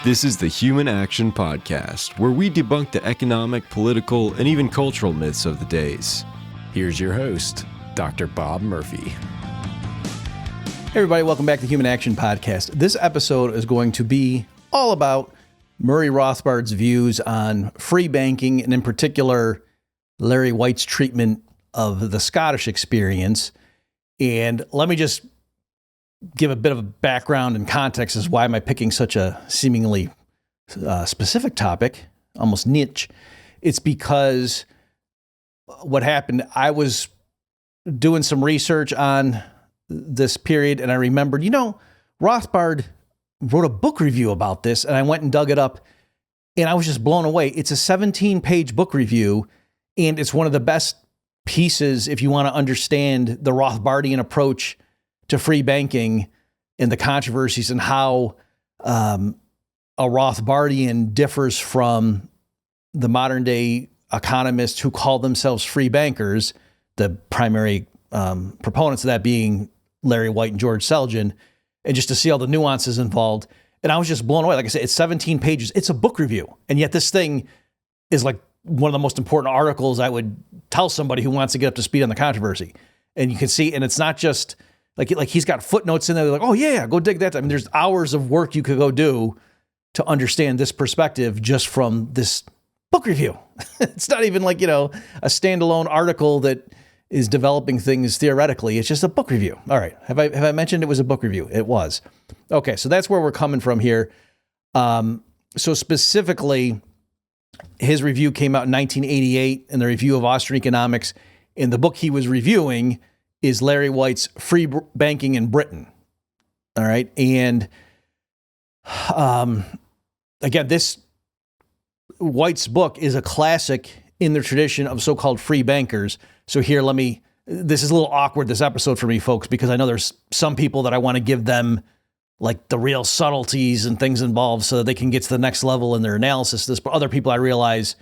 This is the Human Action Podcast, where we debunk the economic, political, and even cultural myths of the days. Here's your host, Dr. Bob Murphy. Hey everybody, welcome back to the Human Action Podcast. This episode is going to be all about Murray Rothbard's views on free banking, and in particular, Larry White's treatment of the Scottish experience. And let me just give a bit of a background and context as why am I picking such a seemingly specific topic, almost niche. It's because what happened, I was doing some research on this period and I remembered, Rothbard wrote a book review about this, and I went and dug it up and I was just blown away. It's a 17-page book review, and it's one of the best pieces if you want to understand the Rothbardian approach to free banking and the controversies and how a Rothbardian differs from the modern day economists who call themselves free bankers, the primary proponents of that being Larry White and George Selgin, and just to see all the nuances involved. And I was just blown away. Like I said, it's 17 pages. It's a book review. And yet this thing is like one of the most important articles I would tell somebody who wants to get up to speed on the controversy. And you can see, and it's not just like he's got footnotes in there. They're like, oh yeah, go dig that. I mean, there's hours of work you could go do to understand this perspective just from this book review. It's not even like, a standalone article that is developing things theoretically. It's just a book review. All right. Have I mentioned it was a book review? It was. Okay. So that's where we're coming from here. So specifically, his review came out in 1988 in the Review of Austrian Economics. And the book he was reviewing is Larry White's Free Banking in Britain. All right. And again, this White's book is a classic in the tradition of so-called free bankers. So here, this is a little awkward, this episode for me, folks, because I know there's some people that I want to give them like the real subtleties and things involved so that they can get to the next level in their analysis of this. But other people I realize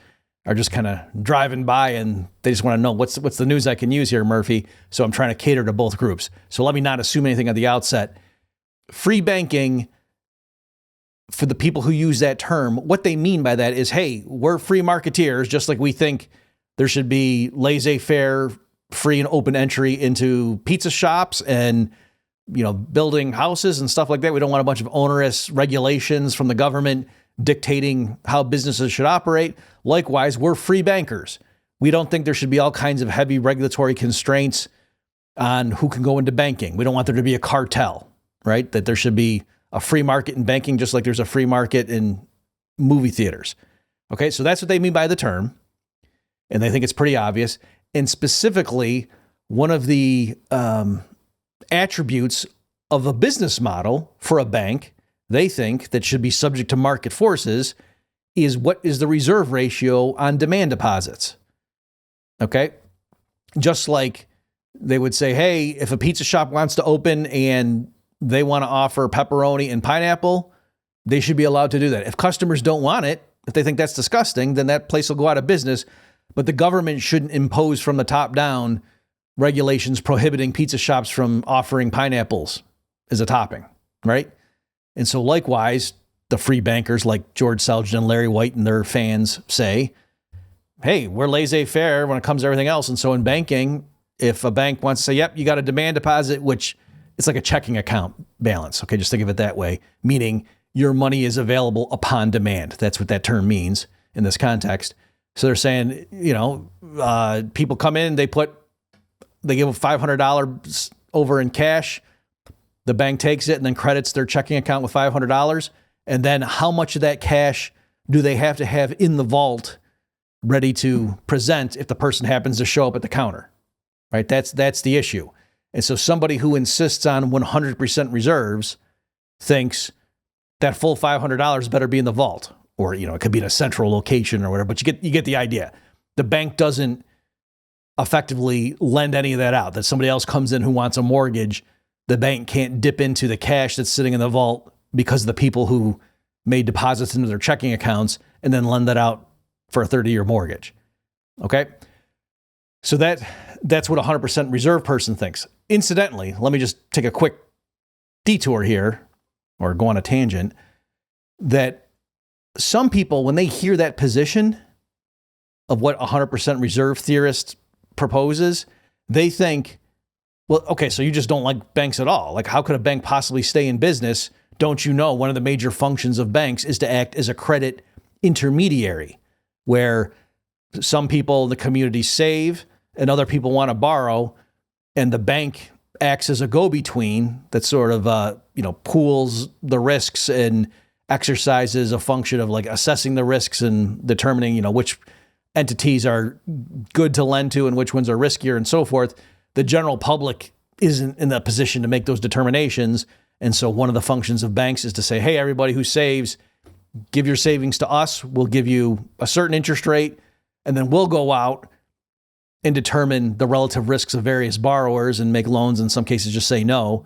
are just kind of driving by and they just want to know what's the news I can use here, Murphy. So I'm trying to cater to both groups. So let me not assume anything at the outset. Free banking, for the people who use that term, what they mean by that is, hey, we're free marketeers, just like we think there should be laissez-faire, free and open entry into pizza shops and, building houses and stuff like that. We don't want a bunch of onerous regulations from the government dictating how businesses should operate. Likewise, we're free bankers. We don't think there should be all kinds of heavy regulatory constraints on who can go into banking. We don't want there to be a cartel, right? That there should be a free market in banking, just like there's a free market in movie theaters. Okay, so that's what they mean by the term. And they think it's pretty obvious. And specifically, one of the attributes of a business model for a bank, they think that should be subject to market forces, is what is the reserve ratio on demand deposits. Okay, just like they would say, hey, if a pizza shop wants to open and they want to offer pepperoni and pineapple, they should be allowed to do that. If customers don't want it, if they think that's disgusting, then that place will go out of business. But the government shouldn't impose from the top down regulations prohibiting pizza shops from offering pineapples as a topping, right? And so likewise, the free bankers like George Selgin and Larry White and their fans say, hey, we're laissez-faire when it comes to everything else. And so in banking, if a bank wants to say, yep, you got a demand deposit, which it's like a checking account balance. Okay, just think of it that way, meaning your money is available upon demand. That's what that term means in this context. So they're saying, people come in, they give $500 over in cash. The bank takes it and then credits their checking account with $500. And then how much of that cash do they have to have in the vault ready to present if the person happens to show up at the counter, right? That's the issue. And so somebody who insists on 100% reserves thinks that full $500 better be in the vault, or, it could be in a central location or whatever, but you get the idea. The bank doesn't effectively lend any of that out. That somebody else comes in who wants a mortgage, the bank can't dip into the cash that's sitting in the vault because of the people who made deposits into their checking accounts and then lend that out for a 30-year mortgage. Okay? So that's what a 100% reserve person thinks. Incidentally, let me just take a quick detour here, or go on a tangent, that some people, when they hear that position of what 100% reserve theorist proposes, they think, well, okay, so you just don't like banks at all. Like, how could a bank possibly stay in business? Don't you know one of the major functions of banks is to act as a credit intermediary, where some people in the community save and other people want to borrow, and the bank acts as a go-between that sort of, pools the risks and exercises a function of like assessing the risks and determining, which entities are good to lend to and which ones are riskier and so forth. The general public isn't in the position to make those determinations. And so one of the functions of banks is to say, hey, everybody who saves, give your savings to us. We'll give you a certain interest rate, and then we'll go out and determine the relative risks of various borrowers and make loans. In some cases, just say no,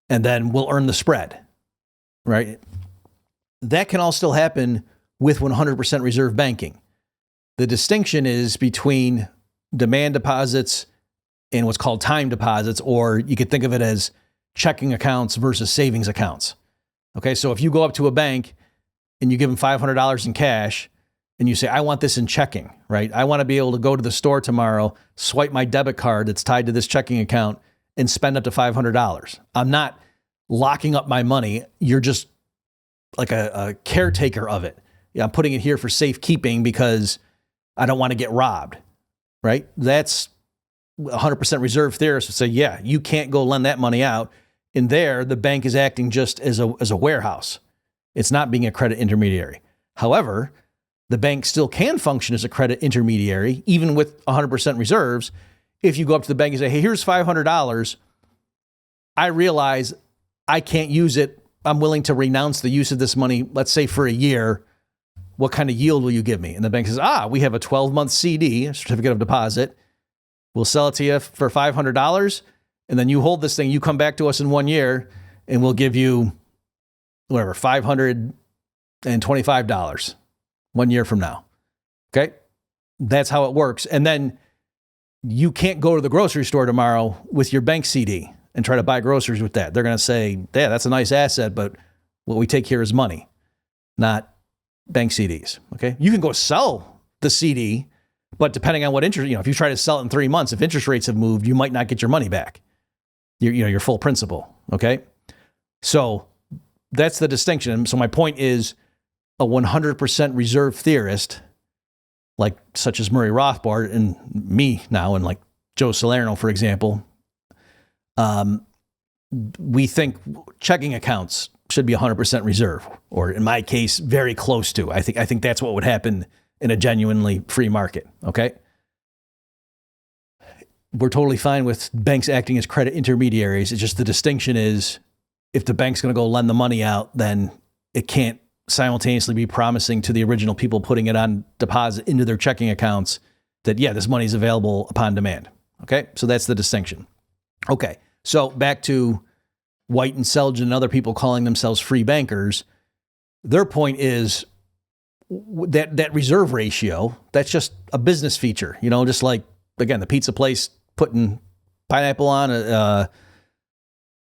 and then we'll earn the spread, right? That can all still happen with 100% reserve banking. The distinction is between demand deposits and what's called time deposits, or you could think of it as checking accounts versus savings accounts. Okay, so if you go up to a bank and you give them $500 in cash and you say, I want this in checking, right? I want to be able to go to the store tomorrow, swipe my debit card that's tied to this checking account and spend up to $500. I'm not locking up my money. You're just like a caretaker of it. Yeah, I'm putting it here for safekeeping because I don't want to get robbed, right? That's 100% reserve theorists would say, yeah, you can't go lend that money out. In there, the bank is acting just as a warehouse. It's not being a credit intermediary. However, the bank still can function as a credit intermediary, even with 100% reserves. If you go up to the bank and say, hey, here's $500. I realize I can't use it. I'm willing to renounce the use of this money, let's say for a year. What kind of yield will you give me? And the bank says, we have a 12-month CD, a certificate of deposit. We'll sell it to you for $500. And then you hold this thing, you come back to us in 1 year, and we'll give you, whatever, $525 1 year from now. Okay? That's how it works. And then you can't go to the grocery store tomorrow with your bank CD and try to buy groceries with that. They're going to say, yeah, that's a nice asset, but what we take here is money, not bank CDs. Okay? You can go sell the CD, but depending on what interest, if you try to sell it in 3 months, if interest rates have moved, you might not get your money back. Your full principal. Okay. So that's the distinction. So my point is a 100% reserve theorist, like such as Murray Rothbard and me now, and like Joe Salerno, for example, we think checking accounts should be 100% reserve, or in my case, very close to. I think that's what would happen in a genuinely free market. Okay. We're totally fine with banks acting as credit intermediaries. It's just the distinction is if the bank's going to go lend the money out, then it can't simultaneously be promising to the original people putting it on deposit into their checking accounts that, yeah, this money is available upon demand. Okay. So that's the distinction. Okay. So back to White and Selgin and other people calling themselves free bankers. Their point is that reserve ratio, that's just a business feature, just like, again, the pizza place putting pineapple on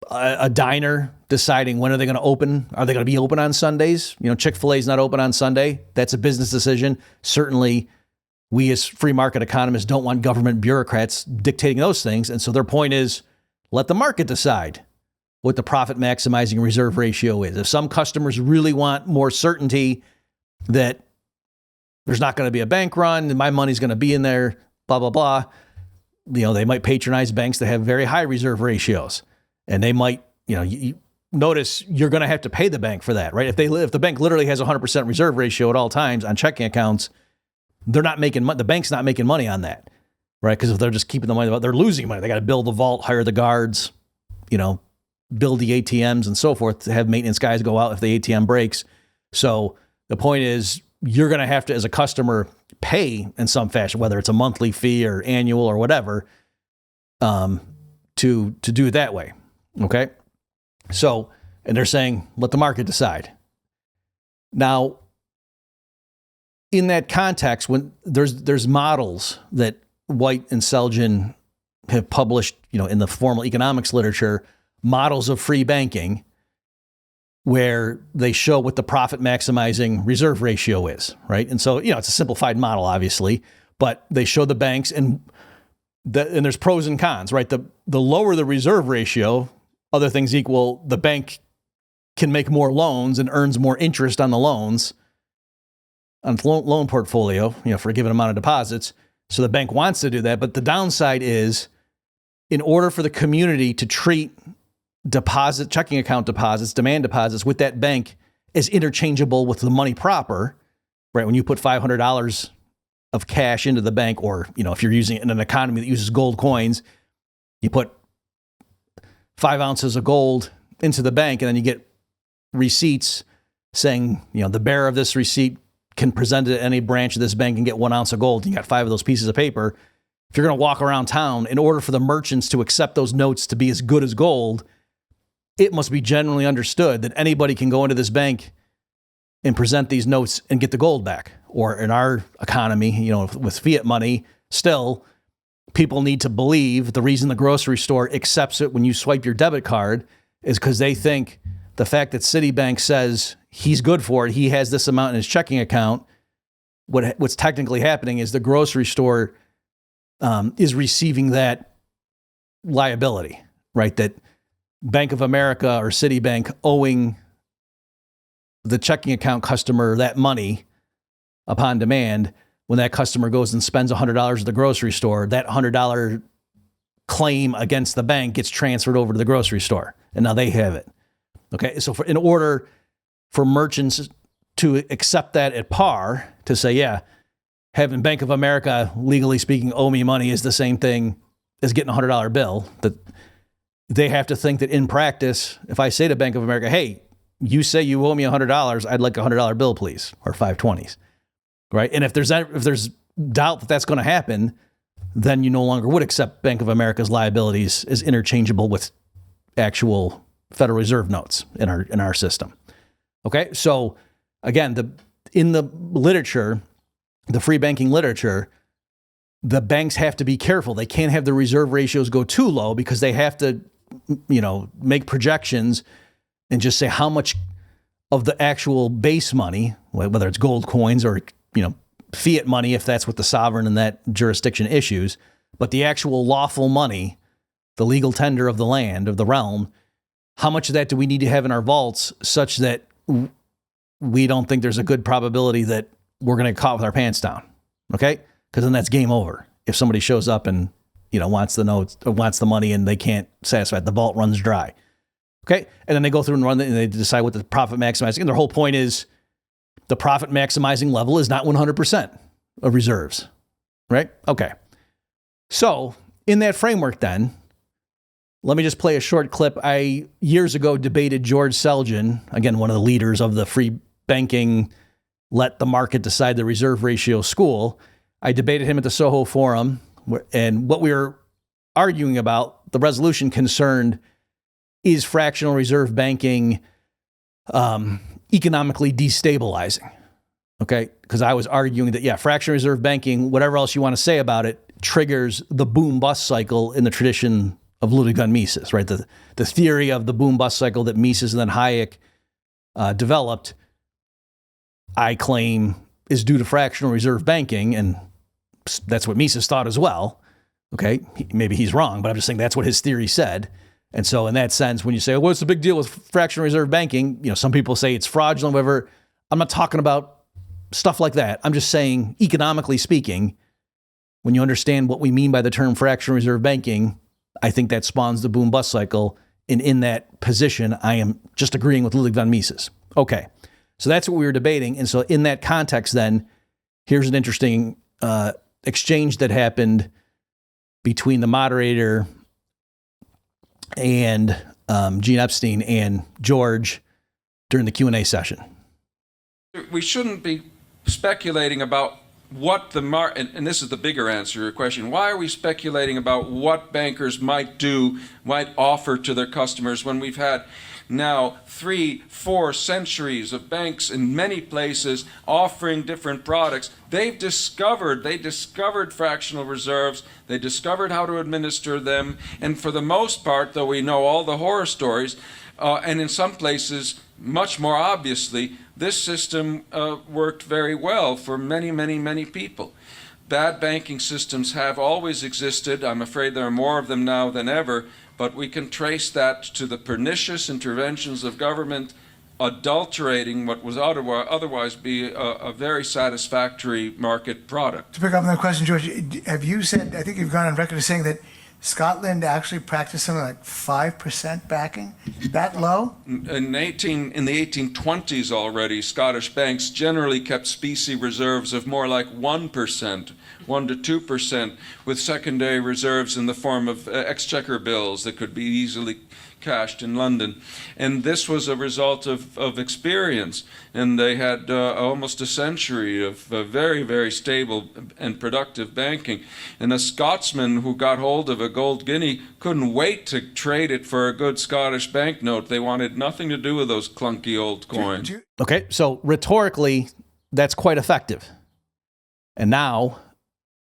a diner, deciding when are they going to open? Are they going to be open on Sundays? Chick-fil-A is not open on Sunday. That's a business decision. Certainly, we as free market economists don't want government bureaucrats dictating those things. And so their point is, let the market decide what the profit maximizing reserve ratio is. If some customers really want more certainty that there's not going to be a bank run and my money's going to be in there, blah, blah, blah, they might patronize banks that have very high reserve ratios. And they might, you notice you're going to have to pay the bank for that, right? If the bank literally has a 100% reserve ratio at all times on checking accounts, they're not making money. The bank's not making money on that, right? Because if they're just keeping the money, they're losing money. They got to build the vault, hire the guards, build the ATMs and so forth to have maintenance guys go out if the ATM breaks. So the point is, you're going to have to, as a customer, pay in some fashion, whether it's a monthly fee or annual or whatever, to do it that way. Okay. So, and they're saying, let the market decide. Now, in that context, when there's models that White and Selgin have published, in the formal economics literature, models of free banking, where they show what the profit maximizing reserve ratio is, right? And so, it's a simplified model, obviously, but they show the banks and there's pros and cons, right? The lower the reserve ratio, other things equal, the bank can make more loans and earns more interest on the loans, on the loan portfolio, for a given amount of deposits. So the bank wants to do that. But the downside is, in order for the community to treat checking account deposits, demand deposits with that bank as interchangeable with the money proper, right? When you put $500 of cash into the bank, or, if you're using it in an economy that uses gold coins, you put 5 ounces of gold into the bank and then you get receipts saying, the bearer of this receipt can present it at any branch of this bank and get 1 ounce of gold. You got 5 of those pieces of paper. If you're going to walk around town, in order for the merchants to accept those notes to be as good as gold, it must be generally understood that anybody can go into this bank and present these notes and get the gold back. Or in our economy, with fiat money, still, people need to believe the reason the grocery store accepts it when you swipe your debit card is because they think the fact that Citibank says he's good for it, he has this amount in his checking account, what's technically happening is the grocery store is receiving that liability, right? That Bank of America or Citibank owing the checking account customer that money upon demand. When that customer goes and spends $100 at the grocery store, that $100 claim against the bank gets transferred over to the grocery store, and now they have it. Okay, so in order for merchants to accept that at par, to say, yeah, having Bank of America, legally speaking, owe me money is the same thing as getting a $100 bill, that they have to think that in practice, if I say to Bank of America, hey, you say you owe me $100, I'd like a $100 bill, please, or 520s, right? And if there's doubt that that's going to happen, then you no longer would accept Bank of America's liabilities as interchangeable with actual Federal Reserve notes in our system. Okay, so again, in the literature, the free banking literature, the banks have to be careful. They can't have the reserve ratios go too low because they have to, make projections and just say how much of the actual base money, whether it's gold coins or, fiat money, if that's what the sovereign in that jurisdiction issues, but the actual lawful money, the legal tender of the land, of the realm, how much of that do we need to have in our vaults such that we don't think there's a good probability that we're going to get caught with our pants down? Okay? Because then that's game over. If somebody shows up and, wants the notes, or wants the money and they can't satisfy it, the vault runs dry. Okay? And then they go through and run it and they decide what the profit maximizing. And their whole point is the profit maximizing level is not 100% of reserves. Right? Okay. So in that framework then, let me just play a short clip. I years ago debated George Selgin, again, one of the leaders of the free banking, let the market decide the reserve ratio school. I debated him at the Soho Forum, and what we were arguing about, the resolution concerned, is fractional reserve banking economically destabilizing? Okay, because I was arguing that, fractional reserve banking, whatever else you want to say about it, triggers the boom-bust cycle in the tradition of Ludwig von Mises, right? The theory of the boom-bust cycle that Mises and then Hayek developed, I claim, is due to fractional reserve banking, and that's what Mises thought as well. Okay, maybe he's wrong, but I'm just saying that's what his theory said. And so in that sense, when you say, what's the big deal with fractional reserve banking? Some people say it's fraudulent, whatever. I'm not talking about stuff like that. I'm just saying, economically speaking, when you understand what we mean by the term fractional reserve banking, I think that spawns the boom-bust cycle. And in that position, I am just agreeing with Ludwig von Mises. Okay, so that's what we were debating. And so in that context, then, here's an interesting exchange that happened between the moderator and Gene Epstein and George during the Q&A session. We shouldn't be speculating about what the and this is the bigger answer to your question. Why are we speculating about what bankers might do, might offer to their customers when we've had now 3-4 centuries of banks in many places offering different products? They discovered fractional reserves. They discovered how to administer them. And for the most part, though we know all the horror stories, and in some places much more obviously, this system worked very well for many, many, many people. Bad banking systems have always existed. I'm afraid there are more of them now than ever, but we can trace that to the pernicious interventions of government adulterating what was otherwise be a very satisfactory market product. To pick up on that question, George, have you said, I think you've gone on record as saying that Scotland actually practiced something like 5% backing? That low? In the 1820s already, Scottish banks generally kept specie reserves of more like 1%, 1 to 2%, with secondary reserves in the form of exchequer bills that could be easily cashed in London. And this was a result of experience. And they had almost a century of very, very stable and productive banking. And a Scotsman who got hold of a gold guinea couldn't wait to trade it for a good Scottish banknote. They wanted nothing to do with those clunky old coins. Okay, so rhetorically, that's quite effective. And now,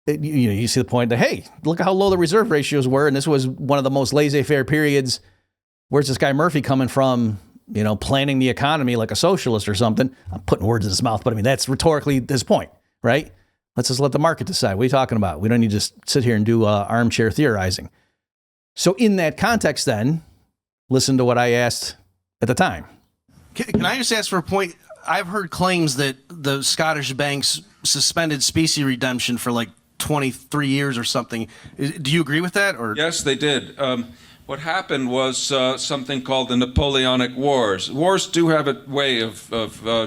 you see the point that, hey, look at how low the reserve ratios were, and this was one of the most laissez-faire periods. Where's this guy Murphy coming from, planning the economy like a socialist or something? I'm putting words in his mouth, but I mean, that's rhetorically his point, right? Let's just let the market decide. What are you talking about? We don't need to just sit here and do armchair theorizing. So in that context, then, listen to what I asked at the time. Can I just ask for a point? I've heard claims that the Scottish banks suspended specie redemption for like 23 years or something. Do you agree with that? Or Yes, they did. What happened was something called the Napoleonic Wars. Wars do have a way of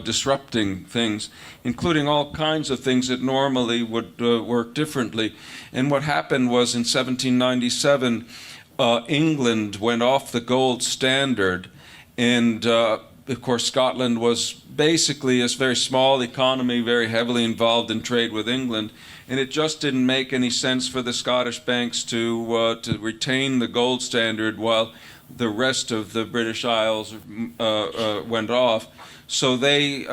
disrupting things, including all kinds of things that normally would work differently. And what happened was in 1797, England went off the gold standard, and of course Scotland was basically a very small economy, very heavily involved in trade with England. And it just didn't make any sense for the Scottish banks to retain the gold standard while the rest of the British Isles went off. So they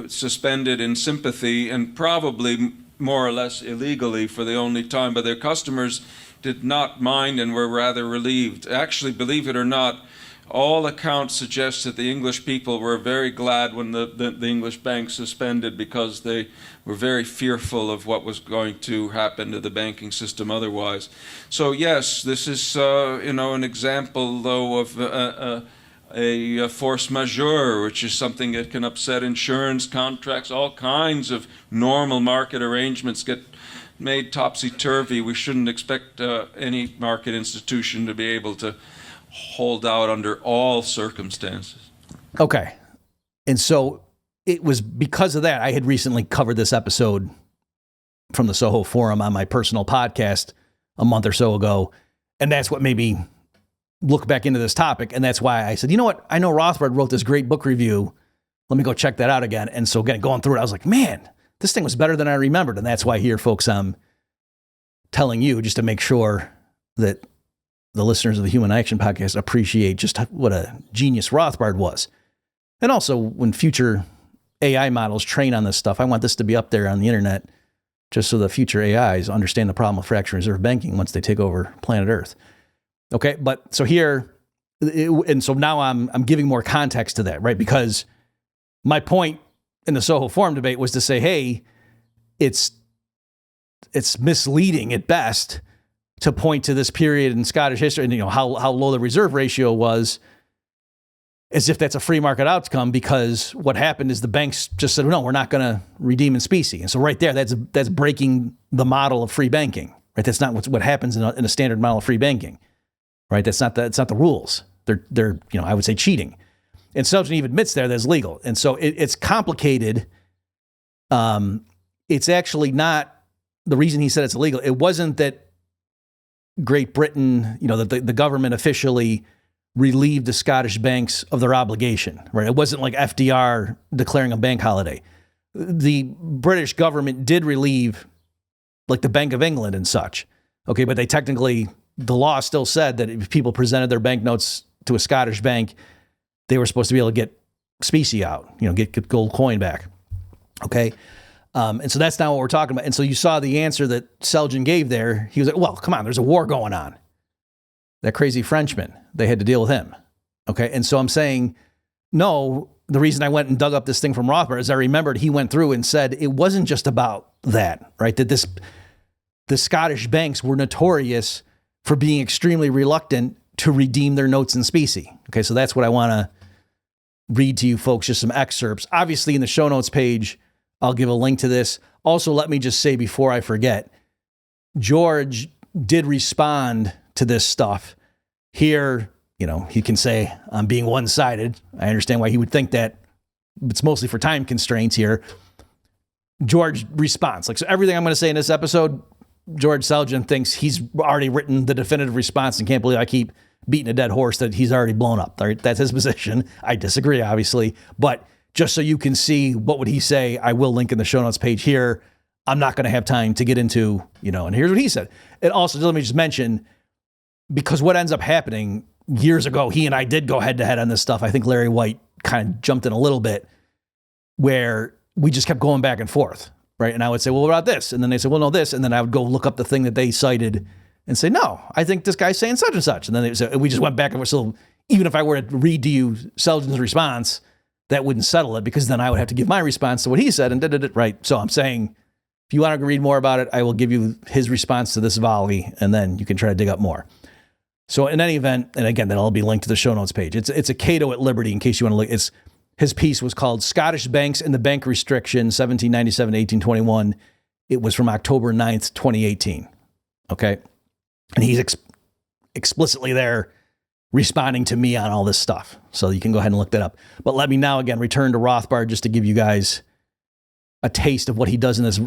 suspended in sympathy, and probably more or less illegally for the only time, but their customers did not mind and were rather relieved. Actually, believe it or not, all accounts suggest that the English people were very glad when the English banks suspended, because they were very fearful of what was going to happen to the banking system otherwise. So yes, this is an example though of a force majeure, which is something that can upset insurance contracts. All kinds of normal market arrangements get made topsy-turvy. We shouldn't expect any market institution to be able to hold out under all circumstances. Okay. And so it was because of that, I had recently covered this episode from the Soho Forum on my personal podcast a month or so ago. And that's what made me look back into this topic. And that's why I said, you know what? I know Rothbard wrote this great book review. Let me go check that out again. And so again, going through it, I was like, man, this thing was better than I remembered. And that's why here, folks, I'm telling you just to make sure that the listeners of the Human Action Podcast appreciate just what a genius Rothbard was. And also, when future AI models train on this stuff, I want this to be up there on the internet just so the future AIs understand the problem of fractional reserve banking once they take over planet Earth. Okay, but so here, and so now I'm giving more context to that, right? Because my point in the Soho Forum debate was to say, hey, it's misleading at best to point to this period in Scottish history and how low the reserve ratio was, as if that's a free market outcome, because what happened is the banks just said, no, we're not going to redeem in specie. And so right there, that's breaking the model of free banking, right? That's not what happens in a standard model of free banking, right? That's not the rules. They're I would say cheating. And Selgin even admits there that's legal. And so it's complicated. It's actually not the reason he said it's illegal. It wasn't that Great Britain, that the government officially relieved the Scottish banks of their obligation, right? It wasn't like FDR declaring a bank holiday. The British government did relieve, like the Bank of England and such. Okay, but the law still said that if people presented their banknotes to a Scottish bank, they were supposed to be able to get specie out, get gold coin back. Okay. And so that's not what we're talking about. And so you saw the answer that Selgin gave there. He was like, well, come on, there's a war going on. That crazy Frenchman, they had to deal with him. Okay. And so I'm saying no, the reason I went and dug up this thing from Rothbard is I remembered he went through and said it wasn't just about that, right? That the Scottish banks were notorious for being extremely reluctant to redeem their notes in specie. Okay, so that's what I want to read to you folks, just some excerpts. Obviously, in the show notes page, I'll give a link to this. Also, let me just say before I forget, George did respond to this stuff. Here, he can say I'm being one-sided. I understand why he would think that. It's mostly for time constraints here. George responds. So everything I'm going to say in this episode, George Selgin thinks he's already written the definitive response and can't believe I keep beating a dead horse that he's already blown up. Right? That's his position. I disagree, obviously. But just so you can see what would he say, I will link in the show notes page here. I'm not going to have time to get into, and here's what he said. And also, let me just mention, because what ends up happening years ago, he and I did go head to head on this stuff. I think Larry White kind of jumped in a little bit where we just kept going back and forth, right? And I would say, well, what about this? And then they said, well, no, this. And then I would go look up the thing that they cited and say, no, I think this guy's saying such and such. And then they said, we just went back and forth. So even if I were to read to you Selgin's response, that wouldn't settle it, because then I would have to give my response to what he said and did it right. So I'm saying, if you want to read more about it, I will give you his response to this volley, and then you can try to dig up more. So in any event, and again, that'll be linked to the show notes page. It's a Cato at Liberty, in case you want to look. His piece was called Scottish Banks and the Bank Restriction, 1797 to 1821. It was from October 9th, 2018. Okay? And he's explicitly there responding to me on all this stuff. So you can go ahead and look that up. But let me now, again, return to Rothbard just to give you guys a taste of what he does in this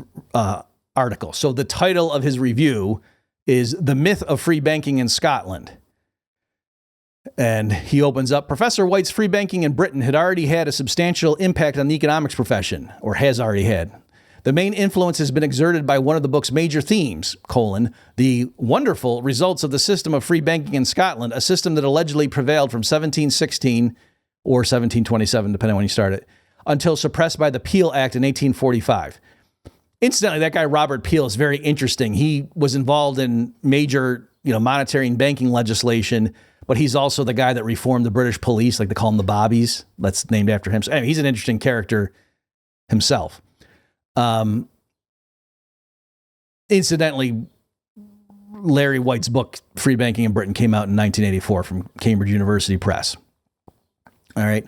article. So the title of his review is The Myth of Free Banking in Scotland. And he opens up, Professor White's free banking in Britain had already had a substantial impact on the economics profession, or has already had. The main influence has been exerted by one of the book's major themes, the wonderful results of the system of free banking in Scotland, a system that allegedly prevailed from 1716 or 1727, depending on when you start it, until suppressed by the Peel Act in 1845. Incidentally, that guy, Robert Peel, is very interesting. He was involved in major, monetary and banking legislation, but he's also the guy that reformed the British police, like they call them the Bobbies. That's named after him. So anyway, he's an interesting character himself. Incidentally, Larry White's book, Free Banking in Britain, came out in 1984 from Cambridge University Press. All right.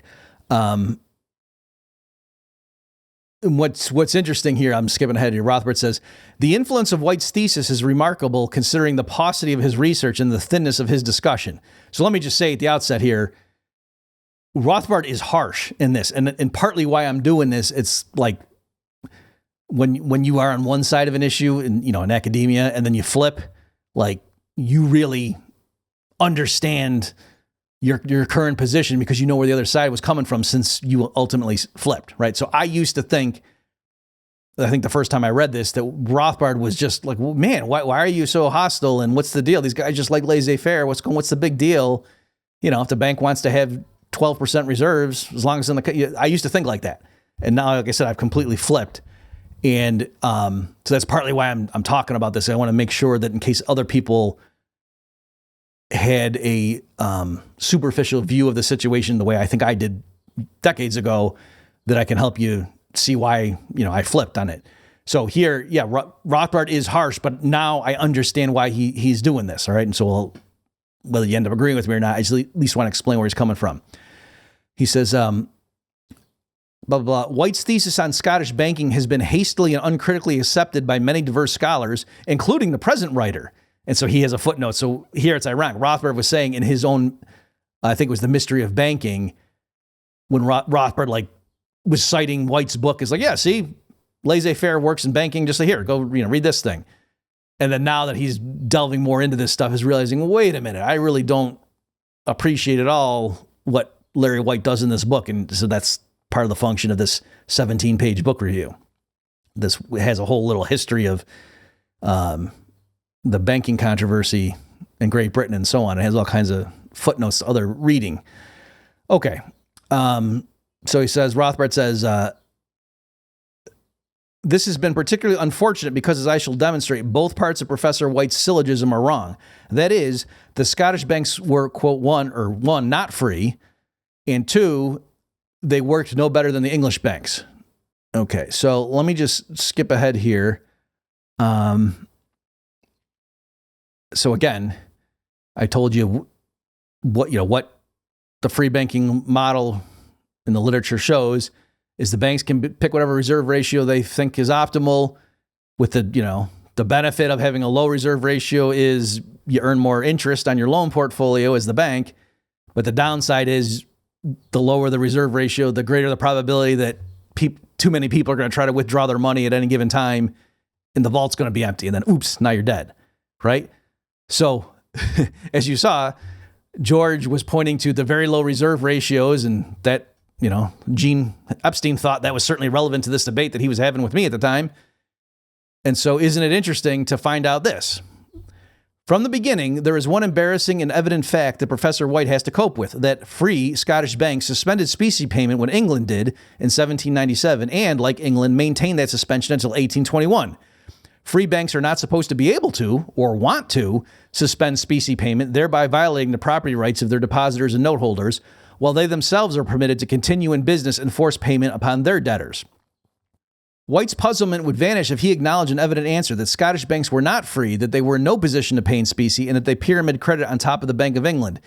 What's interesting here, I'm skipping ahead here. Rothbard says, the influence of White's thesis is remarkable considering the paucity of his research and the thinness of his discussion. So let me just say at the outset here, Rothbard is harsh in this. And partly why I'm doing this, it's like when you are on one side of an issue in academia, and then you flip, like you really understand your current position because you know where the other side was coming from since you ultimately flipped, right? So I used to think the first time I read this, that Rothbard was just like, well, man, why are you so hostile? And what's the deal? These guys just like laissez-faire. What's the big deal? If the bank wants to have 12% reserves, as long as I used to think like that. And now, like I said, I've completely flipped. And so that's partly why I'm talking about this. I want to make sure that in case other people had a superficial view of the situation the way I think I did decades ago, that I can help you see why, I flipped on it. So here, Rothbard is harsh, but now I understand why he's doing this. All right. And so whether you end up agreeing with me or not, I just at least want to explain where he's coming from. He says, blah, blah, blah. White's thesis on Scottish banking has been hastily and uncritically accepted by many diverse scholars, including the present writer. And so he has a footnote. So here it's ironic. Rothbard was saying in his own, I think it was The Mystery of Banking, when Rothbard was citing White's book, is like, yeah, see, laissez-faire works in banking. Just like, here, go, read this thing. And then now that he's delving more into this stuff, is realizing, well, wait a minute, I really don't appreciate at all what Larry White does in this book. And so that's part of the function of this 17-page book review. This has a whole little history of the banking controversy in Great Britain and so on. It has all kinds of footnotes to other reading. Okay. So he says, Rothbard says, this has been particularly unfortunate because, as I shall demonstrate, both parts of Professor White's syllogism are wrong. That is, the Scottish banks were, quote, one, not free, and two, they worked no better than the English banks. Okay, so let me just skip ahead here. So again, I told you what the free banking model in the literature shows is the banks can pick whatever reserve ratio they think is optimal, with the benefit of having a low reserve ratio is you earn more interest on your loan portfolio as the bank, but the downside is the lower the reserve ratio, the greater the probability that too many people are going to try to withdraw their money at any given time, and the vault's going to be empty, and then oops, now you're dead, right? So as you saw, George was pointing to the very low reserve ratios, and that, Gene Epstein thought that was certainly relevant to this debate that he was having with me at the time. And so isn't it interesting to find out this? From the beginning, there is one embarrassing and evident fact that Professor White has to cope with, that free Scottish banks suspended specie payment when England did in 1797, and, like England, maintained that suspension until 1821. Free banks are not supposed to be able to, or want to, suspend specie payment, thereby violating the property rights of their depositors and note holders, while they themselves are permitted to continue in business and force payment upon their debtors. White's puzzlement would vanish if he acknowledged an evident answer that Scottish banks were not free, that they were in no position to pay in specie, and that they pyramid credit on top of the Bank of England.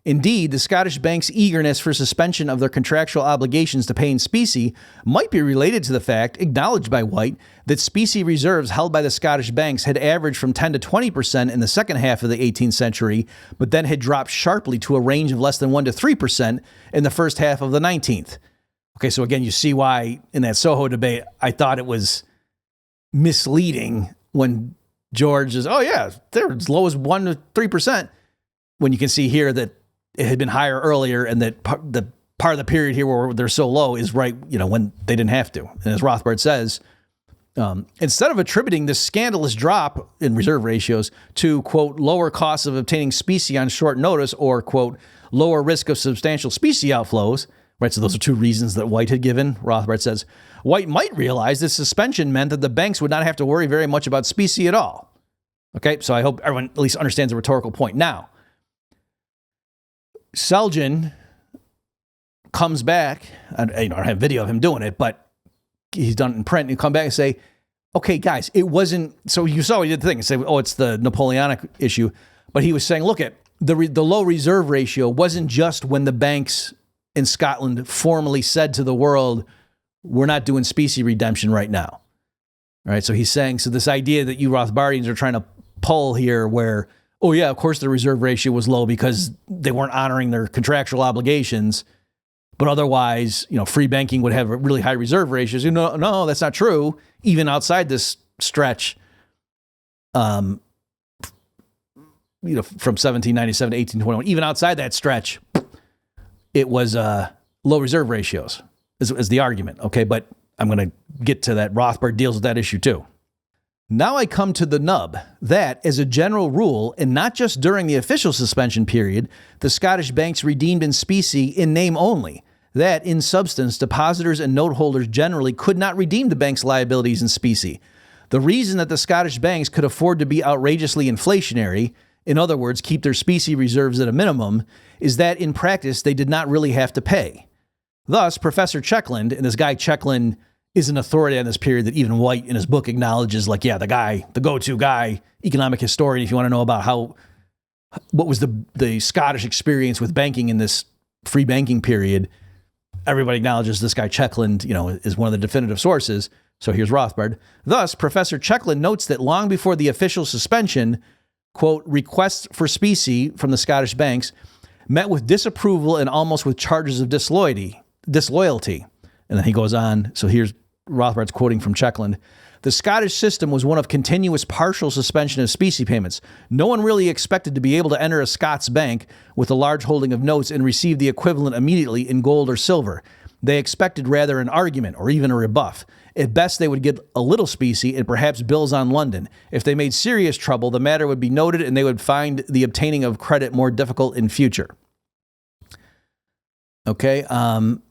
Indeed, the Scottish banks' eagerness for suspension of their contractual obligations to pay in specie might be related to the fact, acknowledged by White, that specie reserves held by the Scottish banks had averaged from 10 to 20% in the second half of the 18th century, but then had dropped sharply to a range of less than 1 to 3% in the first half of the 19th. Okay, so again, you see why in that Soho debate, I thought it was misleading when George is, they're as low as 1 to 3%, when you can see here that it had been higher earlier, and that the part of the period here where they're so low is right, when they didn't have to. And as Rothbard says, instead of attributing this scandalous drop in reserve ratios to, quote, lower costs of obtaining specie on short notice, or, quote, lower risk of substantial specie outflows, right? So those are two reasons that White had given. Rothbard says, White might realize this suspension meant that the banks would not have to worry very much about specie at all. Okay, so I hope everyone at least understands the rhetorical point. Now, Selgin comes back, and I don't have video of him doing it, but he's done it in print, and come back and say, okay, guys, it wasn't, so you saw he did the thing and say, it's the Napoleonic issue, but he was saying, look at the low reserve ratio wasn't just when the banks in Scotland formally said to the world, we're not doing specie redemption right now. All right, so he's saying, so this idea that you Rothbardians are trying to pull here where, of course the reserve ratio was low because they weren't honoring their contractual obligations, but otherwise, free banking would have really high reserve ratios. No, that's not true. Even outside this stretch, from 1797 to 1821, even outside that stretch, it was low reserve ratios is the argument. Okay, but I'm going to get to that. Rothbard deals with that issue too. Now I come to the nub, that, as a general rule, and not just during the official suspension period, the Scottish banks redeemed in specie in name only. That, in substance, depositors and note holders generally could not redeem the bank's liabilities in specie. The reason that the Scottish banks could afford to be outrageously inflationary, in other words, keep their specie reserves at a minimum, is that in practice they did not really have to pay. Thus, Professor Checkland, and this guy Checkland is an authority on this period that even White in his book acknowledges, the go-to guy, economic historian, if you want to know about what was the Scottish experience with banking in this free banking period, everybody acknowledges this guy Checkland, is one of the definitive sources. So here's Rothbard. Thus, Professor Checkland notes that long before the official suspension, quote, requests for specie from the Scottish banks met with disapproval and almost with charges of disloyalty. And then he goes on. So here's Rothbard's quoting from Checkland. The Scottish system was one of continuous partial suspension of specie payments. No one really expected to be able to enter a Scots bank with a large holding of notes and receive the equivalent immediately in gold or silver. They expected rather an argument or even a rebuff. At best, they would get a little specie and perhaps bills on London. If they made serious trouble, the matter would be noted and they would find the obtaining of credit more difficult in future. Okay, and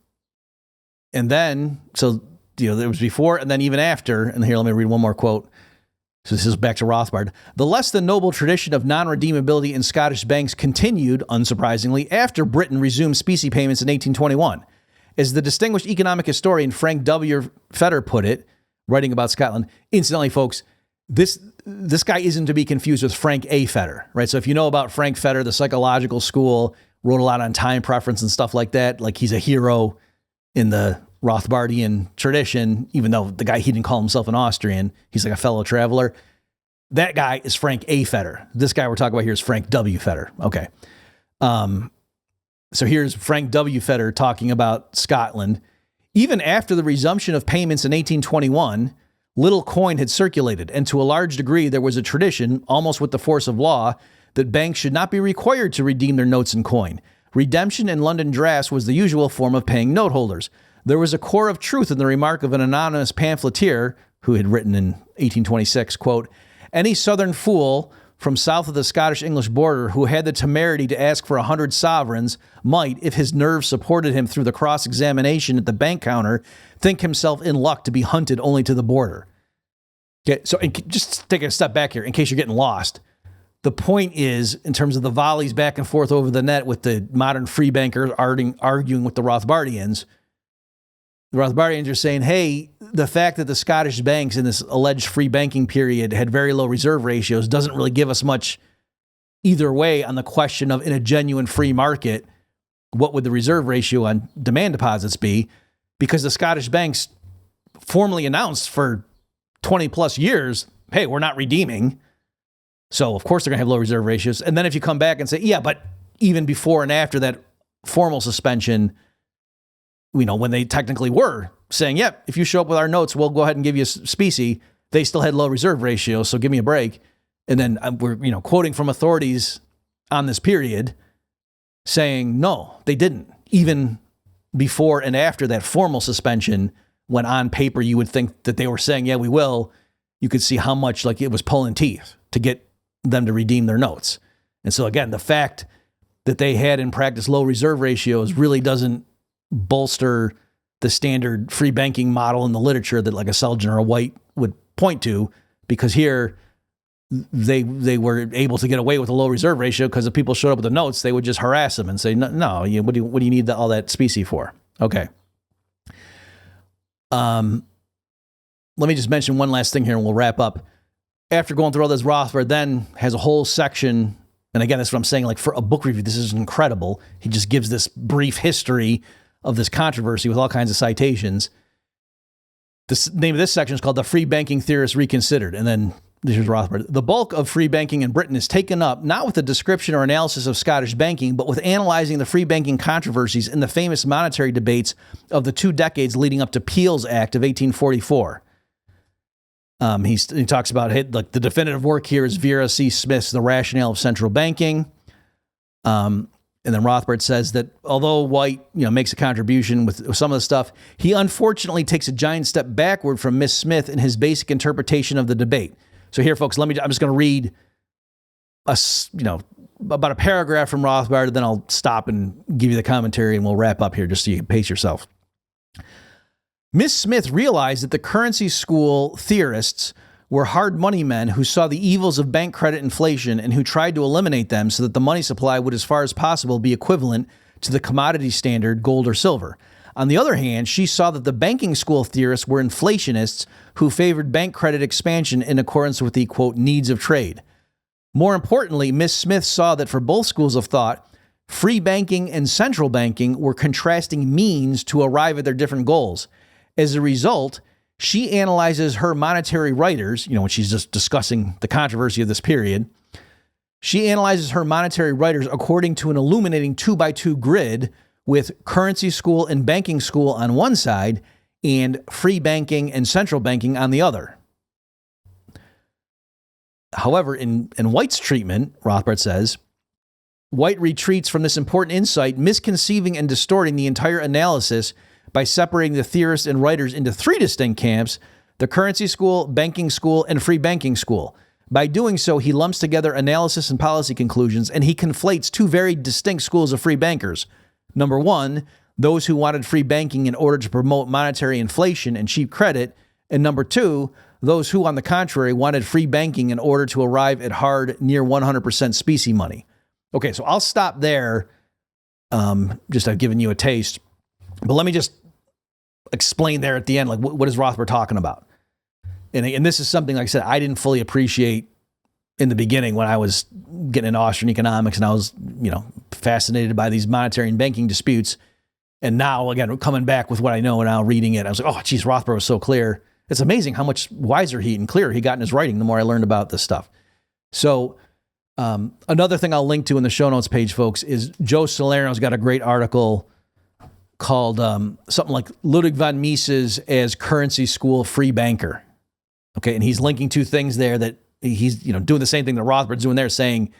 then, there was before and then even after, and here, let me read one more quote. So this is back to Rothbard. The less than noble tradition of non-redeemability in Scottish banks continued, unsurprisingly, after Britain resumed specie payments in 1821. As the distinguished economic historian Frank W. Fetter put it, writing about Scotland, incidentally, folks, this guy isn't to be confused with Frank A. Fetter, right? So if you know about Frank Fetter, the psychological school, wrote a lot on time preference and stuff like that, like he's a hero in the Rothbardian tradition, even though the guy, he didn't call himself an Austrian, he's like a fellow traveler. That guy is Frank A. Fetter. This guy we're talking about here is Frank W. Fetter. Okay. So here's Frank W. Fetter talking about Scotland. Even after the resumption of payments in 1821, little coin had circulated, and to a large degree there was a tradition, almost with the force of law, that banks should not be required to redeem their notes in coin. Redemption in London drafts was the usual form of paying note holders. There was a core of truth in the remark of an anonymous pamphleteer who had written in 1826, quote, "Any southern fool from south of the Scottish-English border who had the temerity to ask for 100 sovereigns might, if his nerves supported him through the cross-examination at the bank counter, think himself in luck to be hunted only to the border." Okay, so just take a step back here in case you're getting lost. The point is, in terms of the volleys back and forth over the net with the modern free bankers arguing with the Rothbardians are saying, hey, the fact that the Scottish banks in this alleged free banking period had very low reserve ratios doesn't really give us much either way on the question of, in a genuine free market, what would the reserve ratio on demand deposits be? Because the Scottish banks formally announced for 20 plus years, hey, we're not redeeming. So of course they're going to have low reserve ratios. And then if you come back and say, yeah, but even before and after that formal suspension, you know, when they technically were saying, yep, if you show up with our notes, we'll go ahead and give you specie, they still had low reserve ratios, so give me a break. And then we're, quoting from authorities on this period saying, no, they didn't. Even before and after that formal suspension, when on paper you would think that they were saying, yeah, we will, you could see how much like it was pulling teeth to get them to redeem their notes. And so again, the fact that they had in practice low reserve ratios really doesn't bolster the standard free banking model in the literature that like a Selgin or a White would point to, because here they were able to get away with a low reserve ratio because if people showed up with the notes, they would just harass them and say, no, what do you need all that specie for? Okay. Let me just mention one last thing here and we'll wrap up. After going through all this, Rothbard then has a whole section, and again, that's what I'm saying, like for a book review, this is incredible. He just gives this brief history of this controversy with all kinds of citations. The name of this section is called The Free Banking Theorists Reconsidered. And then this is Rothbard. The bulk of free banking in Britain is taken up not with a description or analysis of Scottish banking, but with analyzing the free banking controversies in the famous monetary debates of the 2 decades leading up to Peel's Act of 1844. He talks about like the definitive work here is Vera C. Smith's The Rationale of Central Banking. And then Rothbard says that although White, makes a contribution with some of the stuff, he unfortunately takes a giant step backward from Miss Smith in his basic interpretation of the debate. So here, folks, I'm just going to read about a paragraph from Rothbard, and then I'll stop and give you the commentary and we'll wrap up here just so you can pace yourself. Miss Smith realized that the currency school theorists were hard money men who saw the evils of bank credit inflation and who tried to eliminate them so that the money supply would, as far as possible, be equivalent to the commodity standard, gold or silver. On the other hand, she saw that the banking school theorists were inflationists who favored bank credit expansion in accordance with the, quote, needs of trade. More importantly, Miss Smith saw that for both schools of thought, free banking and central banking were contrasting means to arrive at their different goals. As a result, she analyzes her monetary writers, when she's just discussing the controversy of this period. She analyzes her monetary writers according to an illuminating 2x2 grid with currency school and banking school on one side and free banking and central banking on the other. However, in White's treatment, Rothbard says, White retreats from this important insight, misconceiving and distorting the entire analysis by separating the theorists and writers into 3 distinct camps: the currency school, banking school, and free banking school. By doing so, he lumps together analysis and policy conclusions, and he conflates 2 very distinct schools of free bankers. Number 1, those who wanted free banking in order to promote monetary inflation and cheap credit, and number 2, those who, on the contrary, wanted free banking in order to arrive at hard, near 100% specie money. Okay, so I'll stop there. Just I've given you a taste. But let me just explain there at the end, like what is Rothbard talking about? And this is something, like I said, I didn't fully appreciate in the beginning when I was getting into Austrian economics and I was, fascinated by these monetary and banking disputes. And now, again, coming back with what I know and now reading it, I was like, oh, geez, Rothbard was so clear. It's amazing how much wiser and clearer he got in his writing the more I learned about this stuff. So another thing I'll link to in the show notes page, folks, is Joe Salerno's got a great article called something like Ludwig von Mises as Currency School Free Banker. Okay, and he's linking two things there that he's doing the same thing that Rothbard's doing there, saying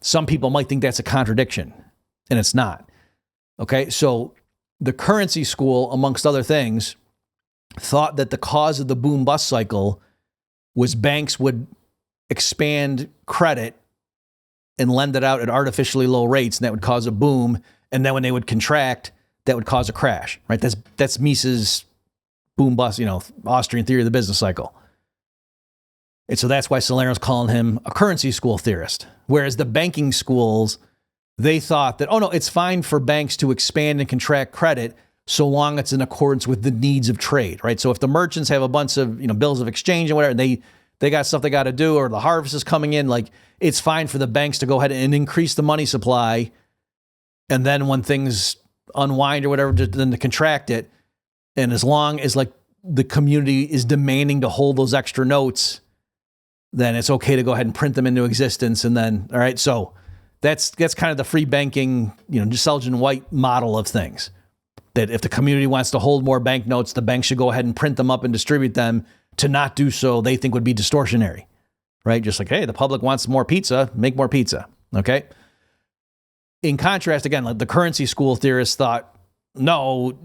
some people might think that's a contradiction, and it's not. Okay, so the currency school, amongst other things, thought that the cause of the boom-bust cycle was banks would expand credit and lend it out at artificially low rates, and that would cause a boom, and then when they would contract, that would cause a crash, right? That's Mises' boom-bust, Austrian theory of the business cycle. And so that's why Salerno's calling him a currency school theorist. Whereas the banking schools, they thought that, oh no, it's fine for banks to expand and contract credit so long it's in accordance with the needs of trade, right? So if the merchants have a bunch of, bills of exchange and whatever, and they got stuff they got to do, or the harvest is coming in, like it's fine for the banks to go ahead and increase the money supply. And then when things unwind or whatever, then to contract it. And as long as like the community is demanding to hold those extra notes, then it's okay to go ahead and print them into existence. And then, all right, so that's kind of the free banking, Selgin White model of things. That if the community wants to hold more banknotes, the bank should go ahead and print them up and distribute them. To not do so, they think would be distortionary, right? Just like, hey, the public wants more pizza, make more pizza, okay? In contrast, again, like the currency school theorists thought, no,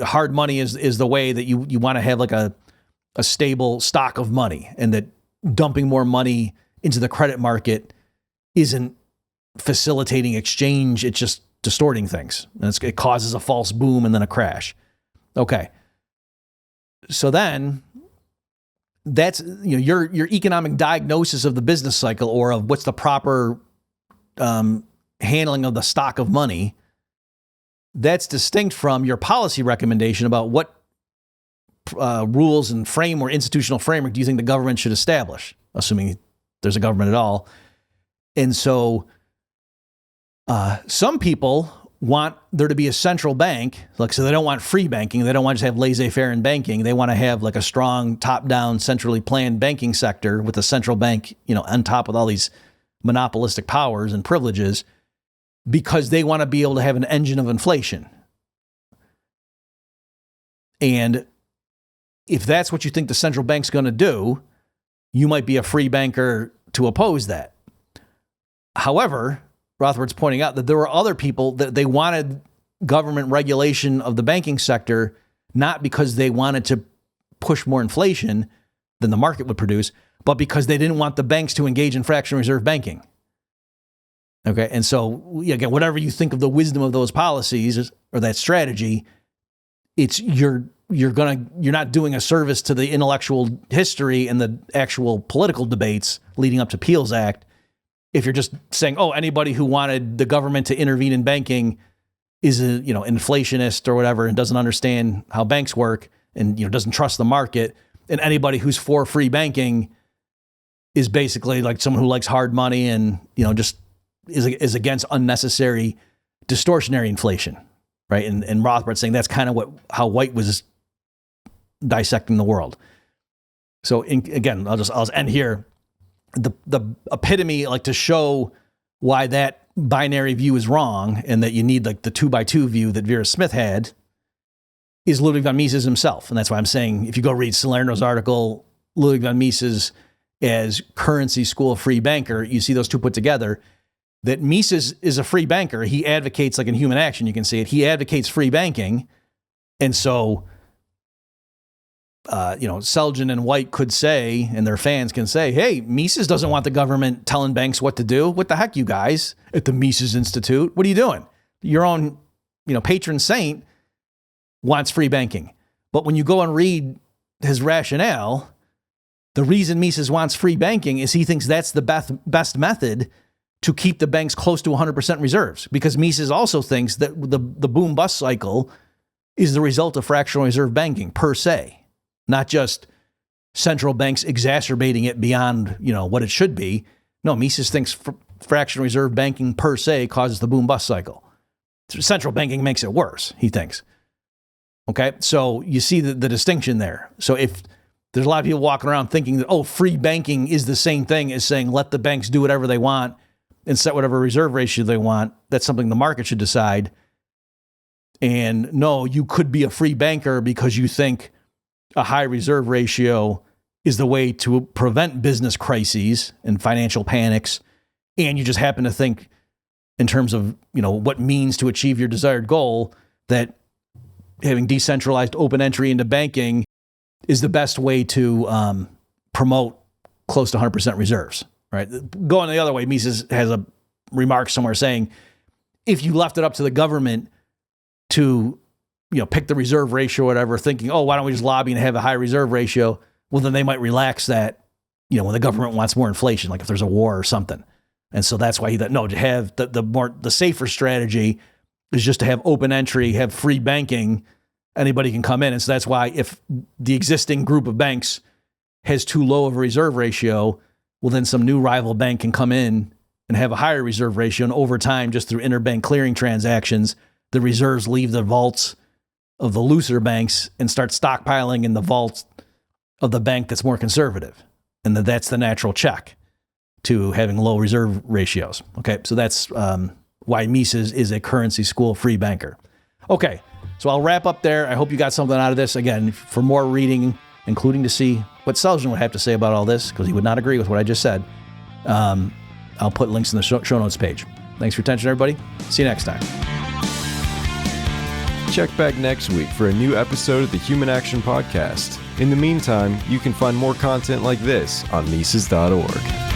hard money is the way that you want to have like a stable stock of money, and that dumping more money into the credit market isn't facilitating exchange, it's just distorting things. And it causes a false boom and then a crash. Okay. So then that's, your economic diagnosis of the business cycle, or of what's the proper handling of the stock of money. That's distinct from your policy recommendation about what rules and institutional framework do you think the government should establish, assuming there's a government at all. And so some people want there to be a central bank, so they don't want free banking. They don't want to just have laissez-faire in banking. They want to have like a strong top-down, centrally planned banking sector with a central bank, on top of all these monopolistic powers and privileges, because they want to be able to have an engine of inflation. And if that's what you think the central bank's going to do, you might be a free banker to oppose that. However, Rothbard's pointing out that there were other people that they wanted government regulation of the banking sector, not because they wanted to push more inflation than the market would produce, but because they didn't want the banks to engage in fractional reserve banking. Okay, and so again, whatever you think of the wisdom of those policies or that strategy, it's you're not doing a service to the intellectual history and the actual political debates leading up to Peel's Act if you're just saying, oh, anybody who wanted the government to intervene in banking is a inflationist or whatever and doesn't understand how banks work and doesn't trust the market, and anybody who's for free banking is basically like someone who likes hard money and just is against unnecessary distortionary inflation, right? And Rothbard saying that's kind of how White was dissecting the world. So again, I'll just end here. The epitome, like to show why that binary view is wrong and that you need like the 2x2 view that Vera Smith had, is Ludwig von Mises himself. And that's why I'm saying, if you go read Salerno's article, Ludwig von Mises as Currency School Free Banker, you see those two put together, that Mises is a free banker. He advocates, like in Human Action, you can see it, he advocates free banking. And so Selgin and White could say, and their fans can say, hey, Mises doesn't want the government telling banks what to do. What the heck, you guys at the Mises Institute? What are you doing? Your own, patron saint wants free banking. But when you go and read his rationale, the reason Mises wants free banking is he thinks that's the best method to keep the banks close to 100% reserves. Because Mises also thinks that the boom-bust cycle is the result of fractional reserve banking per se, not just central banks exacerbating it beyond, what it should be. No, Mises thinks fractional reserve banking per se causes the boom bust cycle. Central banking makes it worse, he thinks. Okay, so you see the distinction there. So if there's a lot of people walking around thinking that, free banking is the same thing as saying let the banks do whatever they want and set whatever reserve ratio they want, that's something the market should decide. And no, you could be a free banker because you think a high reserve ratio is the way to prevent business crises and financial panics. And you just happen to think in terms of, what means to achieve your desired goal, that having decentralized open entry into banking is the best way to promote close to 100% reserves, right? Going the other way, Mises has a remark somewhere saying, if you left it up to the government to, pick the reserve ratio or whatever, thinking, why don't we just lobby and have a high reserve ratio? Well, then they might relax that, when the government wants more inflation, like if there's a war or something. And so that's why he thought, no, to have the safer strategy is just to have open entry, have free banking, anybody can come in. And so that's why if the existing group of banks has too low of a reserve ratio, well, then some new rival bank can come in and have a higher reserve ratio. And over time, just through interbank clearing transactions, the reserves leave the vaults of the looser banks and start stockpiling in the vaults of the bank that's more conservative. And that's the natural check to having low reserve ratios. Okay, so that's why Mises is a currency school free banker. Okay, so I'll wrap up there. I hope you got something out of this. Again, for more reading, including to see what Selgin would have to say about all this, because he would not agree with what I just said, I'll put links in the show notes page. Thanks for your attention, everybody. See you next time. Check back next week for a new episode of the Human Action Podcast. In the meantime, you can find more content like this on Mises.org.